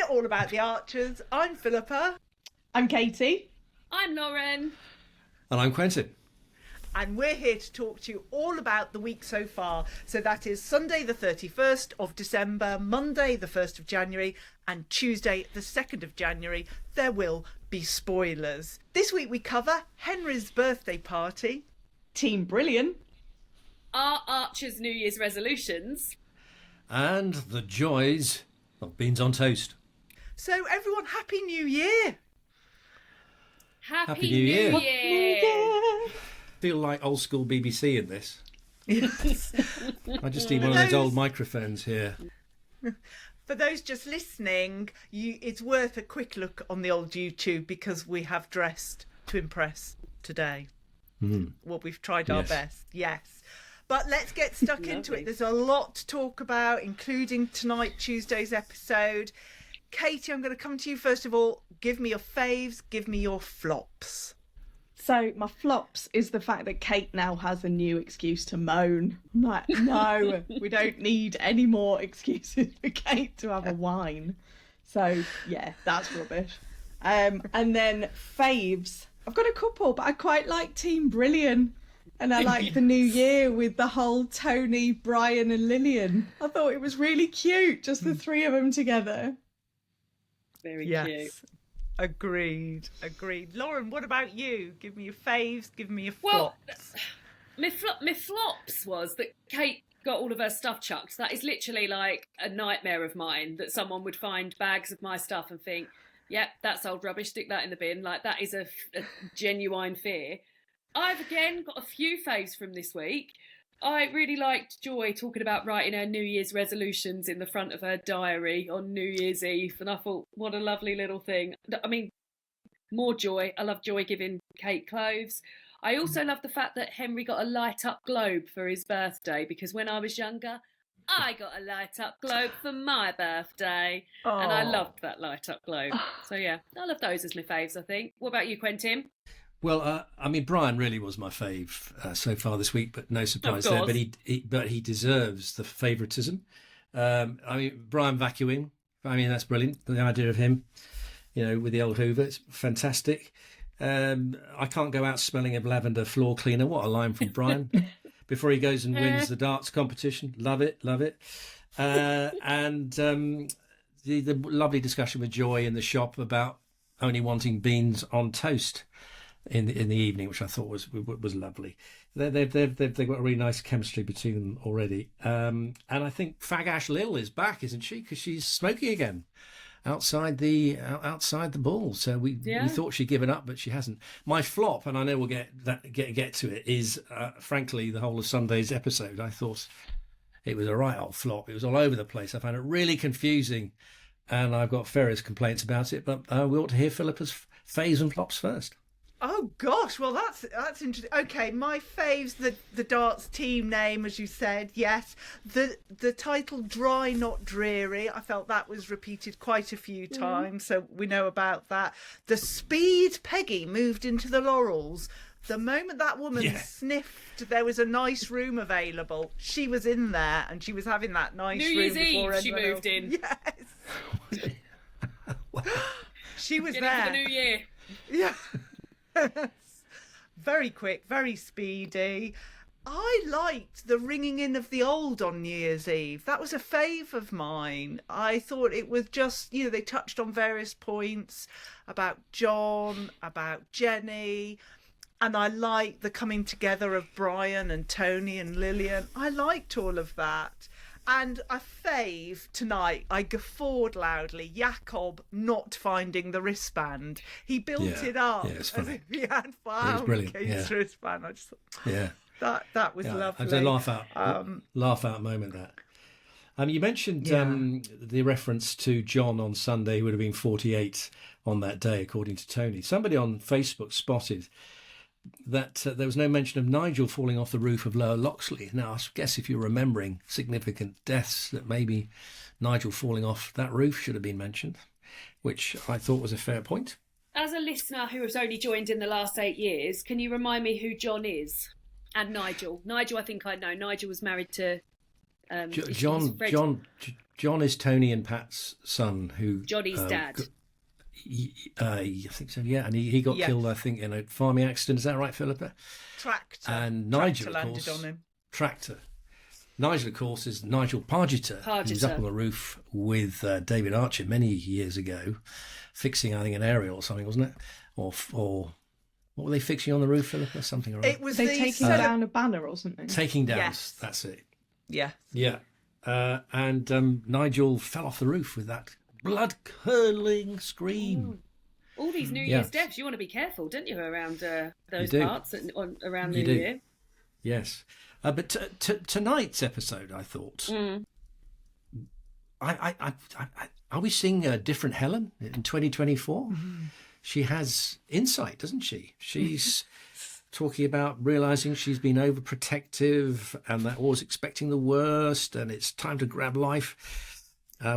all about the Archers. I'm Philippa. I'm Katie. I'm Lauren. And I'm Quentin. And we're here to talk to you all about the week so far. So that is Sunday the 31st of December, Monday the 1st of January, and Tuesday the 2nd of January. There will be spoilers. This week we cover Henry's birthday party. Team Brilliant. Our Archers' New Year's resolutions. And the joys of beans on toast. So everyone, Happy New Year! Happy New Year! Feel like old school BBC in this. Yes. I just need one of those old microphones here. For those just listening, it's worth a quick look on the old YouTube because we have dressed to impress today. Well, we've tried our best, yes. But let's get stuck into it. There's a lot to talk about, including tonight, Tuesday's episode. Katie, I'm going to come to you first of all. Give me your faves, give me your flops. So my flops is the fact that Kate now has a new excuse to moan. I'm like, no, we don't need any more excuses for Kate to have a whine. So yeah, that's rubbish. And then faves, I've got a couple, but I quite like Team Brilliant. And I like the new year with the whole Tony, Brian and Lillian. I thought it was really cute, just the three of them together. Very cute. Agreed. Lauren, what about you? Give me your faves, give me your flops. My flops was that Kate got all of her stuff chucked. That is literally like a nightmare of mine, that someone would find bags of my stuff and think, yep, that's old rubbish, stick that in the bin. Like, that is a genuine fear. I've again got a few faves from this week. I really liked Joy talking about writing her New Year's resolutions in the front of her diary on New Year's Eve, and I thought, what a lovely little thing. I mean, more Joy. I love Joy giving Kate clothes. I also love the fact that Henry got a light-up globe for his birthday, because when I was younger, I got a light-up globe for my birthday, and I loved that light-up globe. So yeah, I love those as my faves, I think. What about you, Quentin? Well, I mean, Brian really was my fave so far this week, but no surprise there. But he deserves the favouritism. I mean, Brian vacuuming. I mean, that's brilliant. The idea of him, with the old Hoover, it's fantastic. I can't go out smelling of lavender floor cleaner. What a line from Brian before he goes and wins the darts competition. Love it. And the lovely discussion with Joy in the shop about only wanting beans on toast in the evening, which I thought was lovely. They've got a really nice chemistry between them already. And I think Fag Ash Lil is back, isn't she? Because she's smoking again outside the ball. So we thought she'd given up, but she hasn't. My flop, and I know we'll get to it, is frankly the whole of Sunday's episode. I thought it was a right old flop. It was all over the place. I found it really confusing, and I've got various complaints about it. But we ought to hear Philippa's faves and flops first. Oh gosh, well that's interesting. Okay, my faves, the darts team name, as you said, yes. The title Dry Not Dreary, I felt that was repeated quite a few times, so we know about that. The speed Peggy moved into the Laurels. The moment that woman sniffed there was a nice room available, she was in there and she was having that nice New room Year's before Eve she moved in. Yes. She was Get there. for the new year. Yeah. Very quick, very speedy. I liked the ringing in of the old on New Year's Eve. That was a fave of mine. I thought it was just, they touched on various points about John, about Jenny, and I liked the coming together of Brian and Tony and Lillian. I liked all of that. And a fave tonight, I guffawed loudly, Jakob not finding the wristband. He built it up as if he had found Kate's wristband. I just thought that was lovely. It was a laugh out moment, that. You mentioned the reference to John on Sunday, who would have been 48 on that day, according to Tony. Somebody on Facebook spotted that there was no mention of Nigel falling off the roof of Lower Loxley. Now, I guess if you're remembering significant deaths, that maybe Nigel falling off that roof should have been mentioned, which I thought was a fair point. As a listener who has only joined in the last 8 years, can you remind me who John is? And Nigel. Nigel, I think I know. Nigel was married to John John is Tony and Pat's son, who Johnny's dad. I think so. Yeah, and he got killed, I think, in a farming accident. Is that right, Philippa? Tractor. And Nigel, Tractor of landed course, on him. Tractor. Nigel, of course, is Nigel Pargeter. He was up on the roof with David Archer many years ago, fixing, I think, an aerial or something, wasn't it? Or what were they fixing on the roof, Philippa? Something or other. It was They taking down a banner or something. Taking down. Yes. That's it. Yeah. Yeah. And Nigel fell off the roof with that blood-curdling scream. All these New Year's deaths, you want to be careful, don't you, around those parts around New Year? Yes. But tonight's episode, I thought, are we seeing a different Helen in 2024? Mm-hmm. She has insight, doesn't she? She's talking about realising she's been overprotective and that always expecting the worst, and it's time to grab life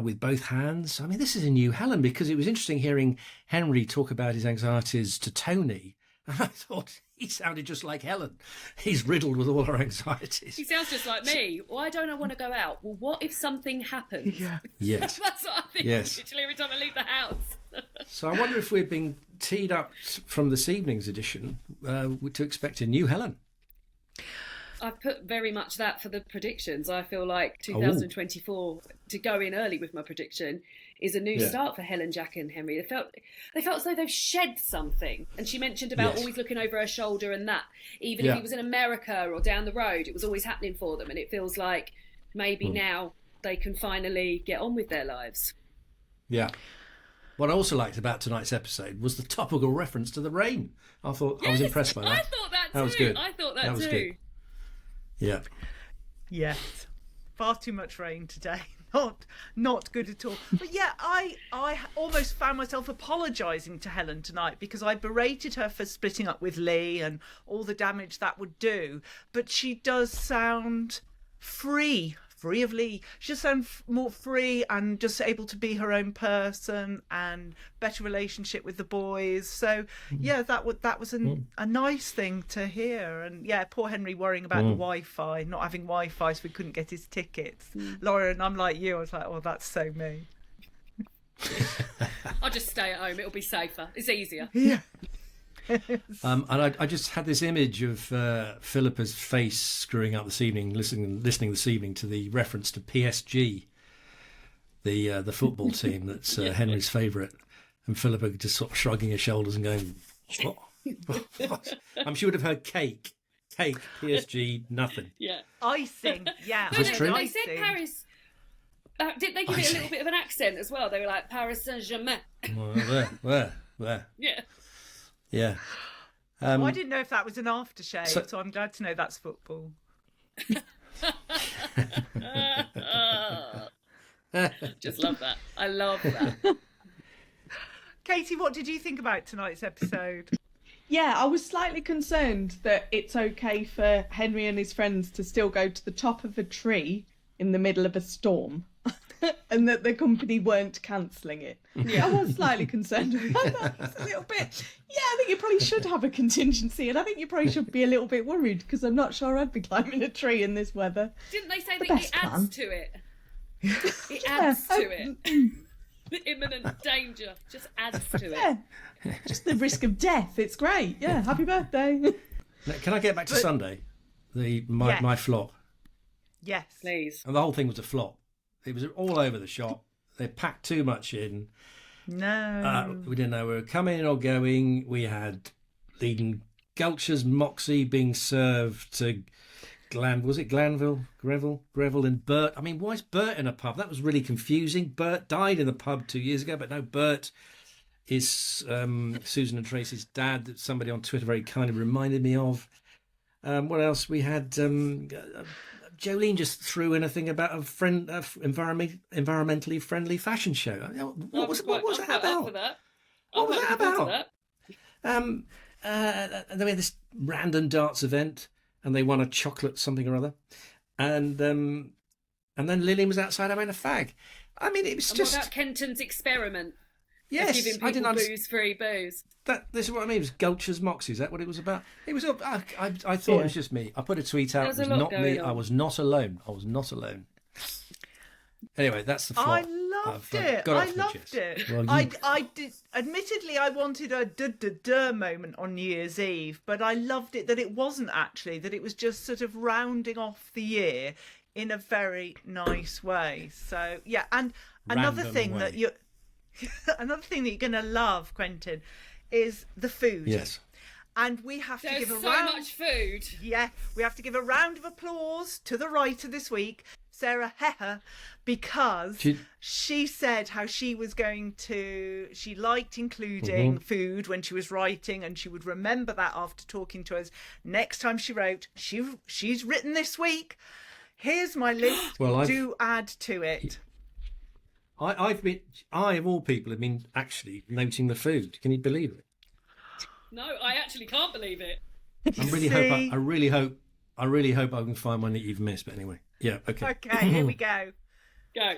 with both hands. I mean, this is a new Helen, because it was interesting hearing Henry talk about his anxieties to Tony. And I thought he sounded just like Helen. He's riddled with all her anxieties. He sounds just like me. Why don't I want to go out? Well, what if something happens? Yeah. Yes. That's what I think. Yes. Literally every time I leave the house. So I wonder if we're being teed up from this evening's edition to expect a new Helen. I've put very much that for the predictions. I feel like 2024, to go in early with my prediction, is a new start for Helen, Jack and Henry. They felt as though they've shed something. And she mentioned about always looking over her shoulder and that. Even if he was in America or down the road, it was always happening for them. And it feels like maybe now they can finally get on with their lives. Yeah. What I also liked about tonight's episode was the topical reference to the rain. I was impressed by that. I thought that too. That was good. I thought that was too. Good. Yeah. Yes. Far too much rain today. Not good at all. But yeah, I almost found myself apologising to Helen tonight, because I berated her for splitting up with Lee and all the damage that would do. But she does sound free of Lee. She just sounds more free and just able to be her own person, and better relationship with the boys. So yeah, that was a nice thing to hear. And yeah, poor Henry worrying about the Wi-Fi, not having Wi-Fi, so we couldn't get his tickets. Laura, and I'm like you, I was like, oh, that's so me. I'll just stay at home. It'll be safer. It's easier. Yeah. And I just had this image of Philippa's face screwing up this evening, listening this evening to the reference to PSG, the football team that's Henry's favourite, and Philippa just sort of shrugging her shoulders and going, what? I'm sure would have heard cake, PSG, nothing. Yeah. Icing, yeah. Is this true? They said Paris. Did they give it a little bit of an accent as well? They were like Paris Saint-Germain. Where? Yeah. Yeah. I didn't know if that was an aftershave, so I'm glad to know that's football. Just love that. I love that. Katie, what did you think about tonight's episode? Yeah, I was slightly concerned that it's okay for Henry and his friends to still go to the top of a tree in the middle of a storm. And that the company weren't cancelling it. Yeah. I was slightly concerned about that. It's a little bit. Yeah, I think you probably should have a contingency, and I think you probably should be a little bit worried, because I'm not sure I'd be climbing a tree in this weather. Didn't they say that it adds to it? It adds to it. The imminent danger just adds to it. Yeah, just the risk of death. It's great. Yeah, happy birthday. Now, can I get back to Sunday? My flop. Yes, please. And the whole thing was a flop. It was all over the shop. They packed too much in. No. We didn't know we were coming or going. We had leading Gulcher's Moxie being served to Grenville and Bert. I mean, why is Bert in a pub? That was really confusing. Bert died in the pub 2 years ago, but no, Bert is Susan and Tracy's dad that somebody on Twitter very kindly reminded me of. What else? We had... Jolene just threw in a thing about environmentally friendly fashion show. What was that about? What was that about? Then we had this random darts event, and they won a chocolate something or other, and then Lillian was outside having a fag. I mean, it was just. What about Kenton's experiment? Yes, giving people booze-free booze. This is what I mean. It was Gulcher's Moxie. Is that what it was about? It was. I thought it was just me. I put a tweet out. It was not me. I was not alone. Anyway, that's the flop. I loved it. got I off my loved chest. it. Well, I did. Admittedly, I wanted a duh moment on New Year's Eve, but I loved it that it wasn't actually. That it was just sort of rounding off the year in a very nice way. So yeah, and another Random thing way. that you're going to love, Quentin, is the food. Yes. And we have to There's give a so round. much food. Yeah, we have to give a round of applause to the writer this week, Sarah Heher, because she said how she was going to. She liked including food when she was writing, and she would remember that after talking to us next time she wrote. She's written this week. Here's my list. Well, do add to it. I of all people have been actually noting the food. Can you believe it? No, I actually can't believe it. I really hope I can find one that you've missed. But anyway, yeah, okay. Okay, here we go. Go.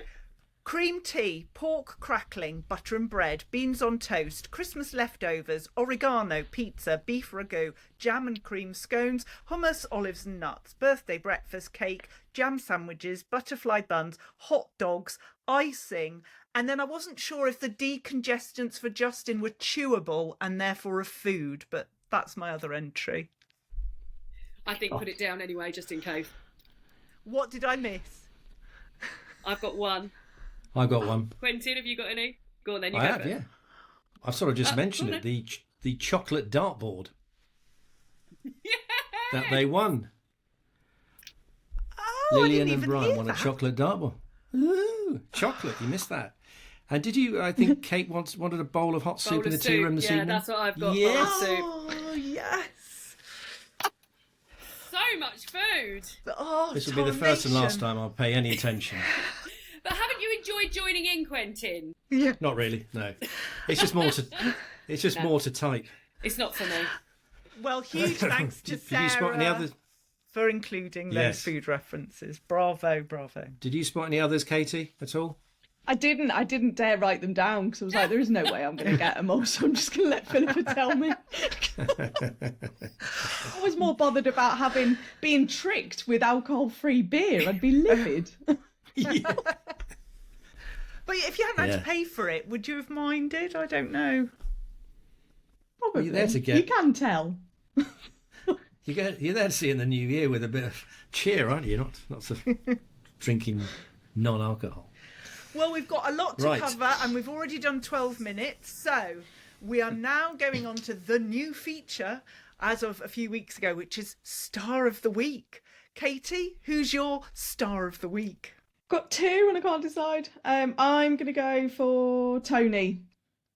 Cream tea, pork crackling, butter and bread, beans on toast, Christmas leftovers, oregano, pizza, beef ragu, jam and cream scones, hummus, olives and nuts, birthday breakfast, cake, jam sandwiches, butterfly buns, hot dogs, icing, and then I wasn't sure if the decongestants for Justin were chewable and therefore a food, but that's my other entry. I think put it down anyway, just in case. What did I miss? I've got one. I got one. Quentin, have you got any? Go on then, you I go have, first. yeah. I've sort of just mentioned go it. on The chocolate dartboard that they won. Oh, Lillian I didn't and even Brian hear won that. a chocolate dartboard. Ooh, chocolate! You missed that. And did you? I think Kate wanted a bowl of hot soup Bowl in the of tea room soup. this Yeah, evening. that's what I've got. Yes. Bowl of soup. Oh, yes. So much food. Oh, This will be the first and last tarnation. time I'll pay any attention. But haven't you enjoyed joining in, Quentin? Yeah. Not really. No. It's just more to. It's just more to type. It's not for me. Well, huge thanks to Did you spot any Sarah others? for including those Yes. food references. Bravo, bravo. Did you spot any others, Katie, at all? I didn't dare write them down because I was like, there is no way I'm going to get them all, so I'm just going to let Philippa tell me. I was more bothered about being tricked with alcohol-free beer. I'd be livid. Yeah. But if you hadn't had Yeah. to pay for it, would you have minded? I don't know. Probably. You're there to get- You can tell. You're there to see in the new year with a bit of cheer, aren't you? Not sort of drinking non-alcohol. Well, we've got a lot to Right. cover and we've already done 12 minutes. So we are now going on to the new feature as of a few weeks ago, which is Star of the Week. Katie, who's your Star of the Week? Got two and I can't decide. I'm going to go for Tony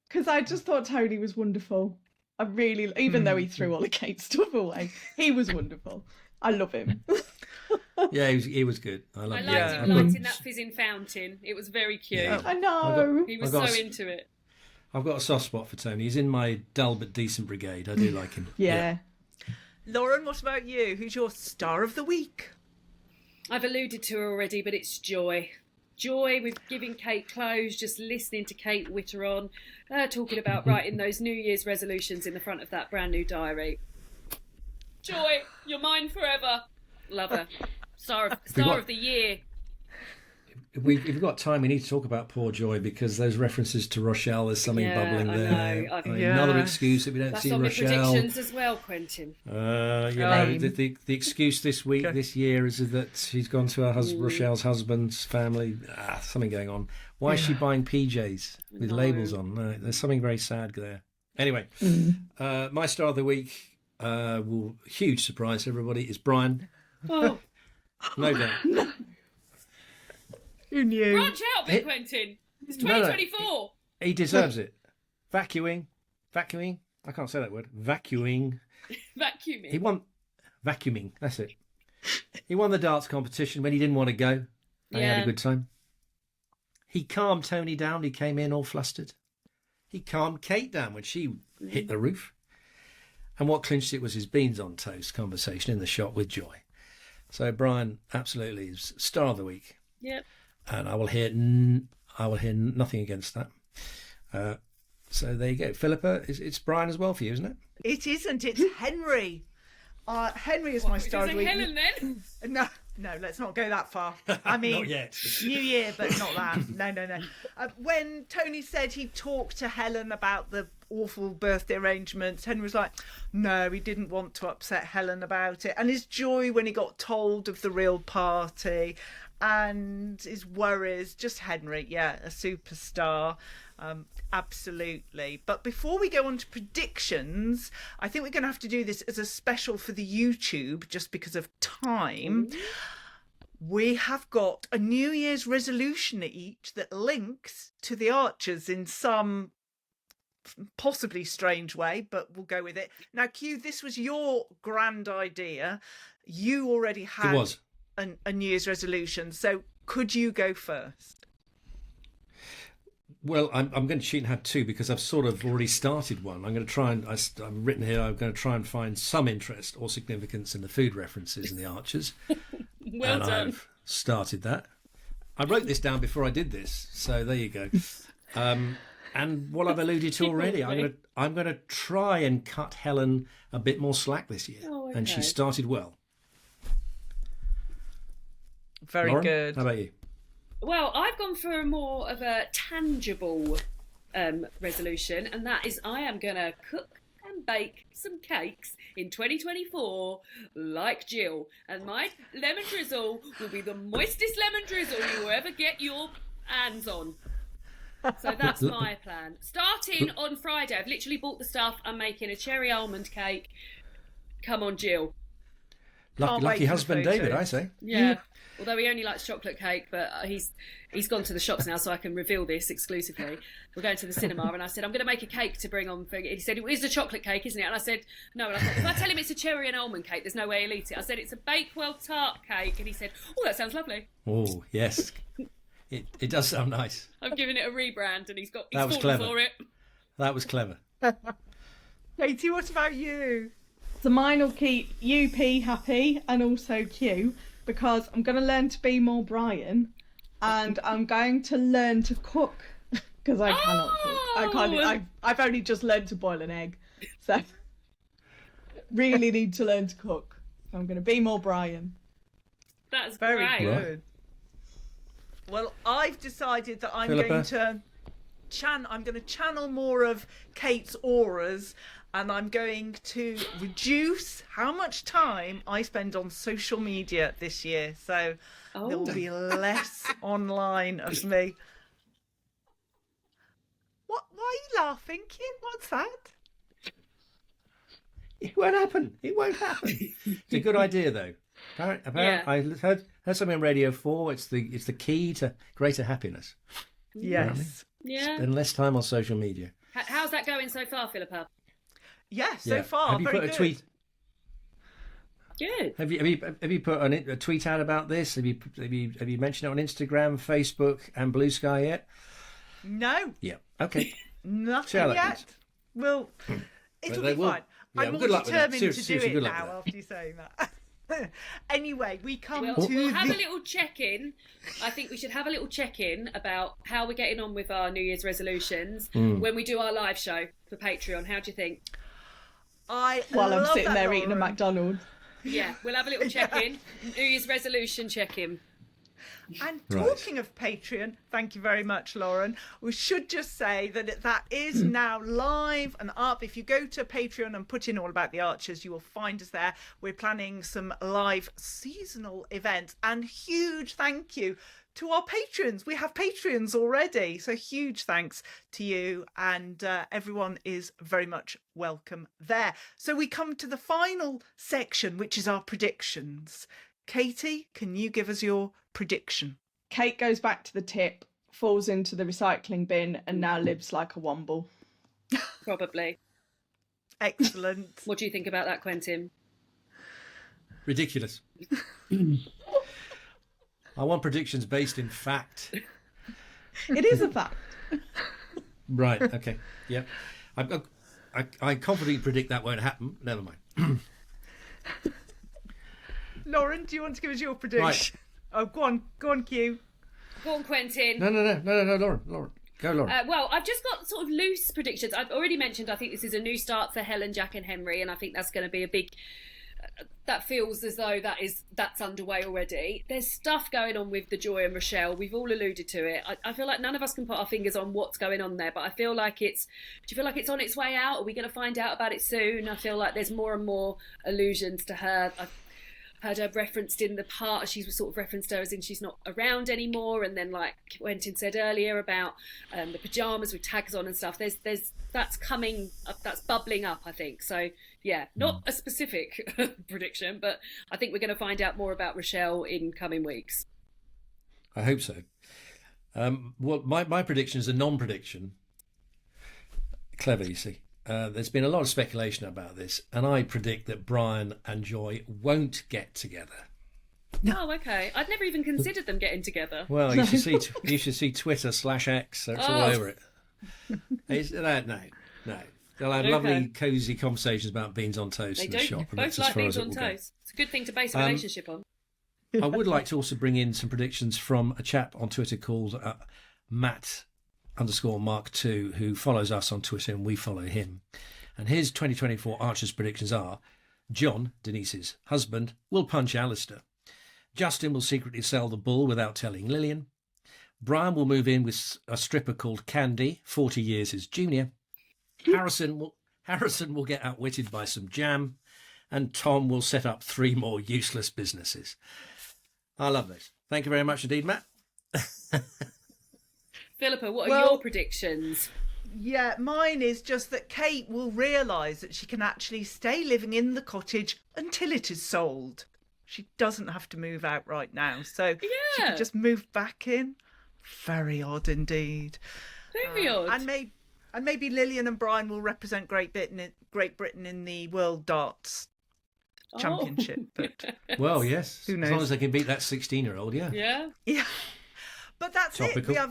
because I just thought Tony was wonderful. I really, even though he threw all the Kate stuff away, he was wonderful. I love him. Yeah, he was good. I love I him. liked Yeah. him lighting that fizzing fountain. It was very cute. Yeah. I know. He was I've got so a- into it. I've got a soft spot for Tony. He's in my dull but decent brigade. I do like him. Yeah. Lauren, what about you? Who's your Star of the Week? I've alluded to her already, but it's Joy. Joy with giving Kate clothes, just listening to Kate witter on, talking about writing those New Year's resolutions in the front of that brand new diary. Joy, you're mine forever. Love her. Star of the year. If we've got time, we need to talk about poor Joy because those references to Rochelle, there's something Yeah, bubbling I there. know. Another Yeah. excuse that we don't That's see on my Rochelle. predictions as well, Quentin. You know, the excuse this week, this year, is that she's gone to her Rochelle's husband's family. Something going on. Why is she buying PJs with labels on? No, there's something very sad there. Anyway, my Star of the Week, huge surprise to everybody, is Brian. Oh, No doubt. Who knew? branch out, Big Quentin. It's No, no. 2024. He deserves it. Vacuuming. I can't say that word. Vacuuming. Vacuuming. He won vacuuming. That's it. He won the darts competition when he didn't want to go. And he had Yeah. a good time. He calmed Tony down. He came in all flustered. He calmed Kate down when she hit the roof. And what clinched it was his beans on toast conversation in the shop with Joy. So Brian absolutely is Star of the Week, Yep. and I will hear nothing against that. So there you go. Philippa, it's Brian as well for you, isn't it? It isn't. It's Henry. Henry is my What, Star of is the it Week. Helen then? No, No, let's not go that far. I mean, Not yet. New Year, but not that. No. When Tony said he talked to Helen about the awful birthday arrangements, Henry was like, no, he didn't want to upset Helen about it. And his joy when he got told of the real party and his worries, just Henry, yeah, a superstar. Absolutely. But before we go on to predictions, I think we're going to have to do this as a special for the YouTube just because of time. We have got a New Year's resolution each that links to the Archers in some possibly strange way, but we'll go with it. Now, Q, this was your grand idea. You already had a New Year's resolution, so could you go first? Well, I'm going to cheat and have two because I've sort of already started one. I'm going to try and I've written here. I'm going to try and find some interest or significance in the food references in the Archers. Well done. I've started that. I wrote this down before I did this, so there you go. And what I've alluded to already, I'm going to try and cut Helen a bit more slack this year, and she started well. Very Lauren, good. How about you? Well, I've gone for more of a tangible resolution, and that is I am going to cook and bake some cakes in 2024 like Jill. And my lemon drizzle will be the moistest lemon drizzle you will ever get your hands on. So that's my plan. Starting on Friday, I've literally bought the stuff. I'm making a cherry almond cake. Come on, Jill. Lucky husband David, I say. Yeah. Although he only likes chocolate cake, but he's gone to the shops now, so I can reveal this exclusively. We're going to the cinema, and I said, I'm going to make a cake to bring on. He said, it is a chocolate cake, isn't it? And I said, no. And I thought, if I tell him it's a cherry and almond cake, there's no way he'll eat it. I said, it's a Bakewell tart cake. And he said, oh, that sounds lovely. Oh, yes. It does sound nice. I've given it a rebrand, and he's That was fallen clever. for it. That was clever. Katie, what about you? So mine will keep UP happy and also Q, because I'm going to learn to be more Brian, and I'm going to learn to cook because I cannot cook. I've only just learned to boil an egg, so really need to learn to cook. So I'm going to be more Brian. That's Very great. good. Well, I've decided that I'm Philippa? going to channel more of Kate's auras, and I'm going to reduce how much time I spend on social media this year. So there will be less online of me. What? Why are you laughing, Kim? What's that? It won't happen. It's a good idea, though. Apparently, Yeah. I heard something on Radio 4. It's the key to greater happiness. Yes. Yeah. Spend less time on social media. How's that going so far, Philippa? Yes, so far, Have you very put a good. tweet? Good. Have you put a tweet out about this? Have you mentioned it on Instagram, Facebook, and Blue Sky yet? No, Yeah. Okay. nothing See how that yet. goes. Well, it'll they be will. fine. Yeah, I'm well, more good luck with that. determined to do Seriously, it good luck with now that. after you saying that. Anyway, we come We'll to have a little check-in. I think we should have a little check-in about how we're getting on with our New Year's resolutions when we do our live show for Patreon. How do you think? While I'm love sitting that, there eating a Lauren. McDonald's. Yeah, we'll have a little check-in. New Year's resolution check-in. And Right. talking of Patreon, thank you very much, Lauren. We should just say that that is now live and up. If you go to Patreon and put in All About the Archers, you will find us there. We're planning some live seasonal events, and huge thank you to our patrons. We have Patreons already, so huge thanks to you, and everyone is very much welcome there. So we come to the final section, which is our predictions. Katie, can you give us your prediction? Kate goes back to the tip, falls into the recycling bin, and now lives like a womble. Probably. Excellent. What do you think about that, Quentin? Ridiculous. I want predictions based in fact. It is a fact. Right. Okay. Yeah. I confidently predict that won't happen. Never mind. Lauren, do you want to give us your prediction? Right. Oh, go on, Q. Go on, Quentin. No, Lauren. Go, Lauren. Well, I've just got sort of loose predictions. I've already mentioned I think this is a new start for Helen, Jack and Henry, and I think that's going to be a that feels as though that's underway already. There's stuff going on with the Joy and Rochelle. We've all alluded to it. I feel like none of us can put our fingers on what's going on there, but I feel like do you feel like it's on its way out? Are we going to find out about it soon? I feel like there's more and more allusions to her. I've heard her referenced in the part, she's sort of referenced her as in she's not around anymore, and then like Quentin said earlier about the pyjamas with tags on and stuff, there's that's coming up, that's bubbling up, I think. So yeah, not a specific prediction, but I think we're going to find out more about Rochelle in coming weeks. I hope so. Well, my prediction is a non-prediction. Clever, you see. There's been a lot of speculation about this, and I predict that Brian and Joy won't get together. Oh, okay. I'd never even considered them getting together. Well, you should see Twitter/X. So it's all over it. No. They'll have lovely, cosy conversations about beans on toast in the shop. They both like beans on toast. It's a good thing to base a relationship on. I would like to also bring in some predictions from a chap on Twitter called Matt_Mark2, who follows us on Twitter and we follow him. And his 2024 Archers predictions are: John, Denise's husband, will punch Alistair. Justin will secretly sell the bull without telling Lillian. Brian will move in with a stripper called Candy, 40 years his junior. Harrison will get outwitted by some jam. And Tom will set up 3 more useless businesses. I love this. Thank you very much indeed, Matt. Philippa, what are your predictions? Yeah, mine is just that Kate will realise that she can actually stay living in the cottage until it is sold. She doesn't have to move out right now, so she can just move back in. Very odd indeed. Very odd. And maybe Lillian and Brian will represent Great Britain in the World Darts Championship. But well, yes. Who knows? As long as they can beat that 16-year-old, yeah. Yeah. But that's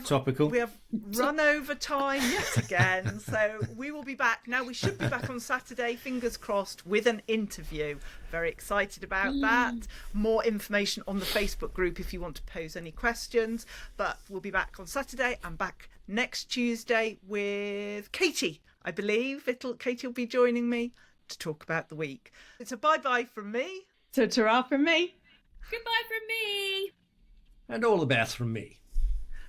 Topical. We have run over time yet again, so we will be back. Now, we should be back on Saturday, fingers crossed, with an interview. Very excited about that. More information on the Facebook group if you want to pose any questions. But we'll be back on Saturday and back next Tuesday with Katie. I believe Katie will be joining me to talk about the week. It's a bye-bye from me. Ta-ta from me. Goodbye from me. And all the best from me.